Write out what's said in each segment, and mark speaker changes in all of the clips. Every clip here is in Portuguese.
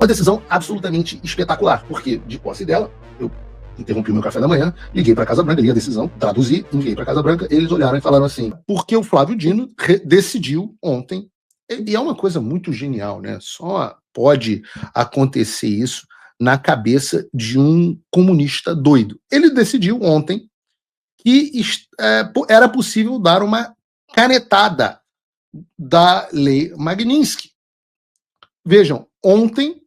Speaker 1: Uma decisão absolutamente espetacular, porque de posse dela, eu interrompi o meu café da manhã, liguei para a Casa Branca, li a decisão, traduzi, enviei para a Casa Branca, eles olharam e falaram assim, porque o Flávio Dino decidiu ontem, e é uma coisa muito genial, né? Só pode acontecer isso na cabeça de um comunista doido. Ele decidiu ontem que era possível dar uma canetada da lei Magnitsky. Vejam, ontem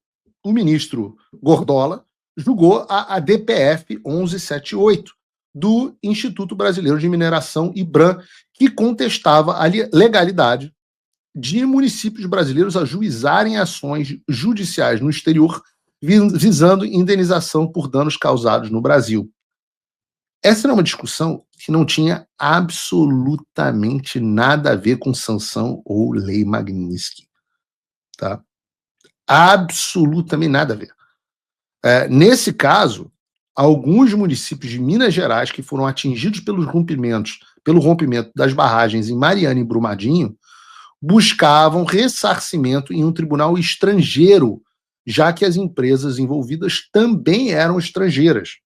Speaker 1: o ministro Gordola julgou a DPF 1178 do Instituto Brasileiro de Mineração, IBRAM, que contestava a legalidade de municípios brasileiros ajuizarem ações judiciais no exterior visando indenização por danos causados no Brasil. Essa era uma discussão que não tinha absolutamente nada a ver com sanção ou lei Magnitsky. Tá? Absolutamente nada a ver. Nesse caso, alguns municípios de Minas Gerais que foram atingidos pelo rompimento das barragens em Mariana e Brumadinho buscavam ressarcimento em um tribunal estrangeiro, já que as empresas envolvidas também eram estrangeiras.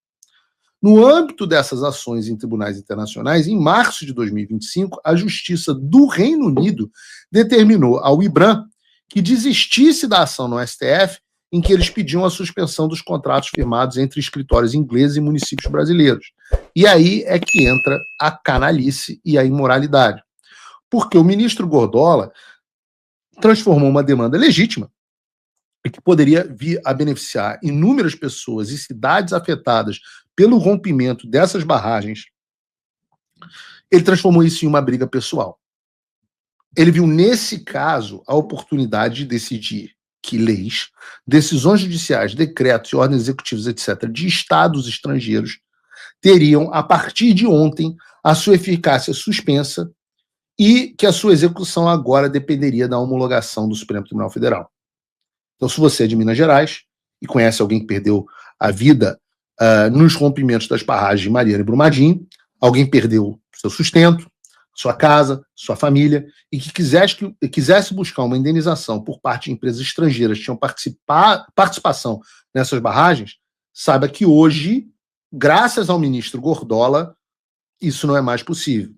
Speaker 1: No âmbito dessas ações em tribunais internacionais, em março de 2025, a Justiça do Reino Unido determinou ao IBRAM que desistisse da ação no STF, em que eles pediam a suspensão dos contratos firmados entre escritórios ingleses e municípios brasileiros. E aí é que entra a canalice e a imoralidade. Porque o ministro Gordola transformou uma demanda legítima e que poderia vir a beneficiar inúmeras pessoas e cidades afetadas pelo rompimento dessas barragens, ele transformou isso em uma briga pessoal. Ele viu, nesse caso, a oportunidade de decidir que leis, decisões judiciais, decretos e ordens executivas, etc., de estados estrangeiros, teriam, a partir de ontem, a sua eficácia suspensa e que a sua execução agora dependeria da homologação do Supremo Tribunal Federal. Então, se você é de Minas Gerais e conhece alguém que perdeu a vida nos rompimentos das barragens de Mariana e Brumadinho, alguém perdeu seu sustento, sua casa, sua família, e que quisesse buscar uma indenização por parte de empresas estrangeiras que tinham participação nessas barragens, saiba que hoje, graças ao ministro Gordola, isso não é mais possível.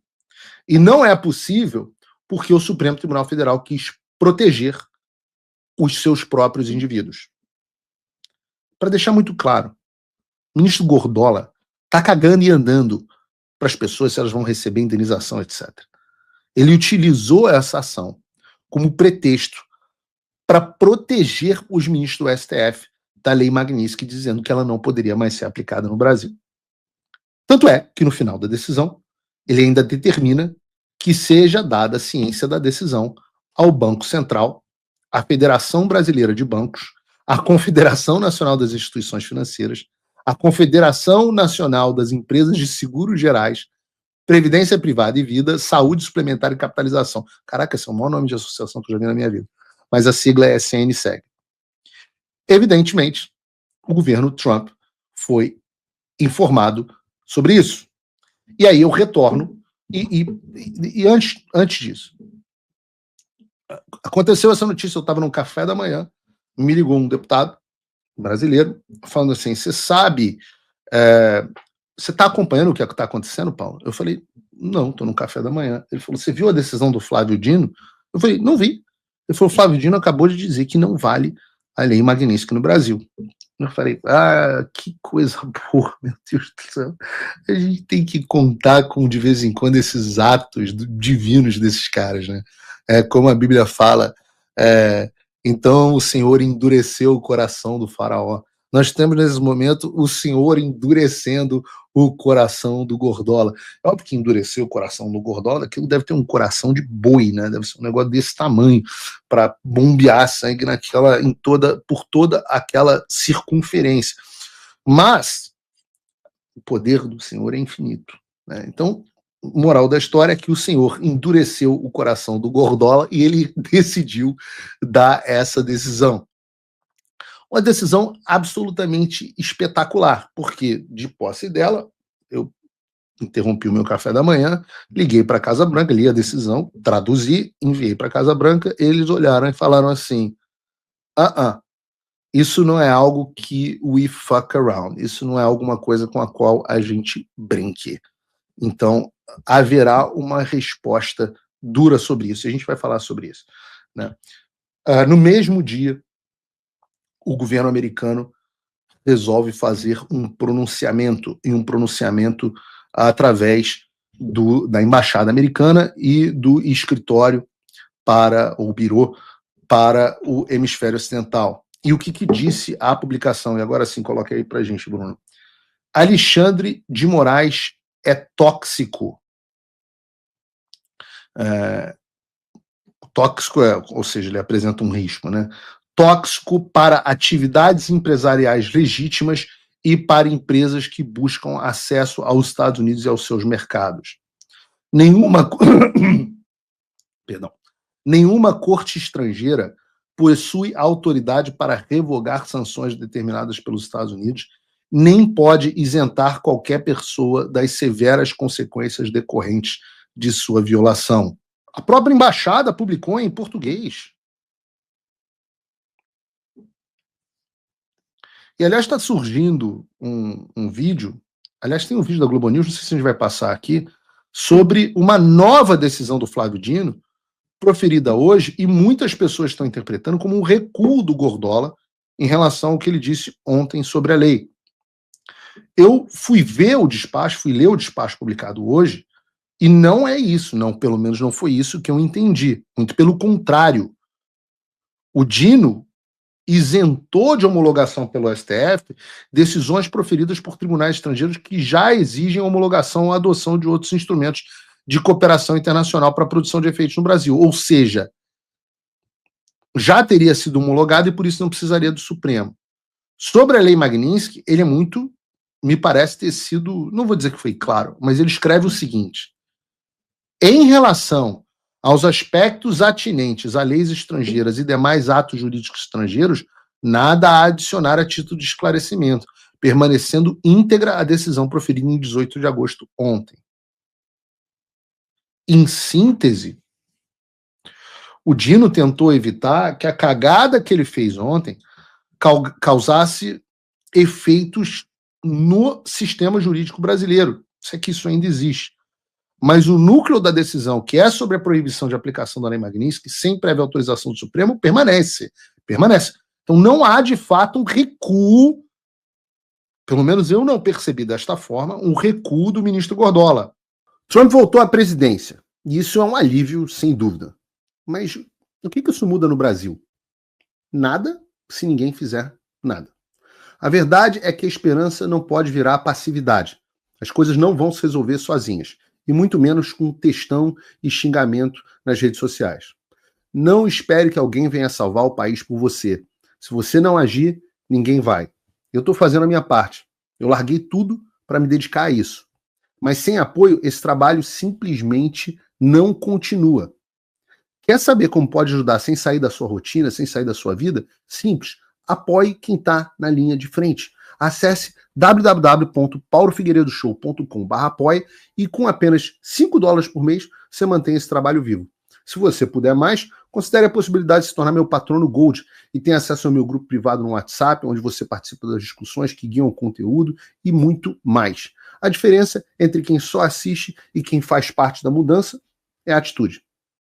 Speaker 1: E não é possível porque o Supremo Tribunal Federal quis proteger os seus próprios indivíduos. Para deixar muito claro, o ministro Gordola está cagando e andando para as pessoas se elas vão receber indenização, etc. Ele utilizou essa ação como pretexto para proteger os ministros do STF da lei Magnitsky, dizendo que ela não poderia mais ser aplicada no Brasil. Tanto é que, no final da decisão, ele ainda determina que seja dada a ciência da decisão ao Banco Central, à Federação Brasileira de Bancos, à Confederação Nacional das Instituições Financeiras, à Confederação Nacional das Empresas de Seguros Gerais, Previdência Privada e Vida, Saúde Suplementar e Capitalização. Caraca, esse é o maior nome de associação que eu já vi na minha vida. Mas a sigla é CNSEG. Evidentemente, o governo Trump foi informado sobre isso. E aí eu retorno, e antes disso, aconteceu essa notícia, eu estava no café da manhã, me ligou um deputado brasileiro, falando assim, você sabe, você está acompanhando o que está acontecendo, Paulo? Eu falei, não, estou no café da manhã. Ele falou, você viu a decisão do Flávio Dino? Eu falei, não vi. Ele falou, o Flávio Dino acabou de dizer que não vale a lei Magnitsky no Brasil. Eu falei, que coisa boa, meu Deus do céu. A gente tem que contar com, de vez em quando, esses atos divinos desses caras, né? Como a Bíblia fala, então o Senhor endureceu o coração do faraó. Nós temos, nesse momento, o Senhor endurecendo o coração do Gordola. É óbvio que endureceu o coração do Gordola, aquilo deve ter um coração de boi, né? Deve ser um negócio desse tamanho, para bombear sangue por toda aquela circunferência. Mas o poder do Senhor é infinito, né? Então, moral da história é que o Senhor endureceu o coração do Gordola e ele decidiu dar essa decisão. Uma decisão absolutamente espetacular, porque de posse dela, eu interrompi o meu café da manhã, liguei para a Casa Branca, li a decisão, traduzi, enviei para a Casa Branca, eles olharam e falaram assim, Isso não é algo que we fuck around. Isso não é alguma coisa com a qual a gente brinque. Então, haverá uma resposta dura sobre isso. A gente vai falar sobre isso, né? No mesmo dia, o governo americano resolve fazer um pronunciamento, e um pronunciamento através da Embaixada Americana e do escritório para o Birô para o Hemisfério Ocidental. E o que disse a publicação? E agora sim, coloque aí para a gente, Bruno. Alexandre de Moraes é tóxico. Tóxico ou seja, ele apresenta um risco, né? Tóxico para atividades empresariais legítimas e para empresas que buscam acesso aos Estados Unidos e aos seus mercados. Nenhuma corte estrangeira possui autoridade para revogar sanções determinadas pelos Estados Unidos, nem pode isentar qualquer pessoa das severas consequências decorrentes de sua violação. A própria embaixada publicou em português. E, aliás, está surgindo um vídeo, aliás, tem um vídeo da Globo News, não sei se a gente vai passar aqui, sobre uma nova decisão do Flávio Dino, proferida hoje, e muitas pessoas estão interpretando como um recuo do Gordola em relação ao que ele disse ontem sobre a lei. Eu fui ler o despacho publicado hoje, e não é isso, não, pelo menos não foi isso que eu entendi. Muito pelo contrário. O Dino isentou de homologação pelo STF decisões proferidas por tribunais estrangeiros que já exigem homologação ou adoção de outros instrumentos de cooperação internacional para a produção de efeitos no Brasil. Ou seja, já teria sido homologado e por isso não precisaria do Supremo. Sobre a lei Magnitsky, ele é muito, me parece ter sido, não vou dizer que foi claro, mas ele escreve o seguinte: em relação aos aspectos atinentes a leis estrangeiras e demais atos jurídicos estrangeiros, nada a adicionar a título de esclarecimento, permanecendo íntegra a decisão proferida em 18 de agosto ontem. Em síntese, o Dino tentou evitar que a cagada que ele fez ontem causasse efeitos no sistema jurídico brasileiro. Se é que isso ainda existe. Mas o núcleo da decisão, que é sobre a proibição de aplicação da lei Magnitsky, sem prévia autorização do Supremo, permanece. Então não há, de fato, um recuo, pelo menos eu não percebi desta forma, um recuo do ministro Gordola. Trump voltou à presidência, e isso é um alívio, sem dúvida. Mas o que isso muda no Brasil? Nada, se ninguém fizer nada. A verdade é que a esperança não pode virar passividade. As coisas não vão se resolver sozinhas. E muito menos com textão e xingamento nas redes sociais. Não espere que alguém venha salvar o país por você. Se você não agir, ninguém vai. Eu estou fazendo a minha parte. Eu larguei tudo para me dedicar a isso. Mas sem apoio, esse trabalho simplesmente não continua. Quer saber como pode ajudar sem sair da sua rotina, sem sair da sua vida? Simples. Apoie quem está na linha de frente. Acesse www.paulofigueiredoshow.com/apoie e com apenas $5 por mês você mantém esse trabalho vivo. Se você puder mais, considere a possibilidade de se tornar meu patrono Gold e tenha acesso ao meu grupo privado no WhatsApp, onde você participa das discussões que guiam o conteúdo e muito mais. A diferença entre quem só assiste e quem faz parte da mudança é a atitude.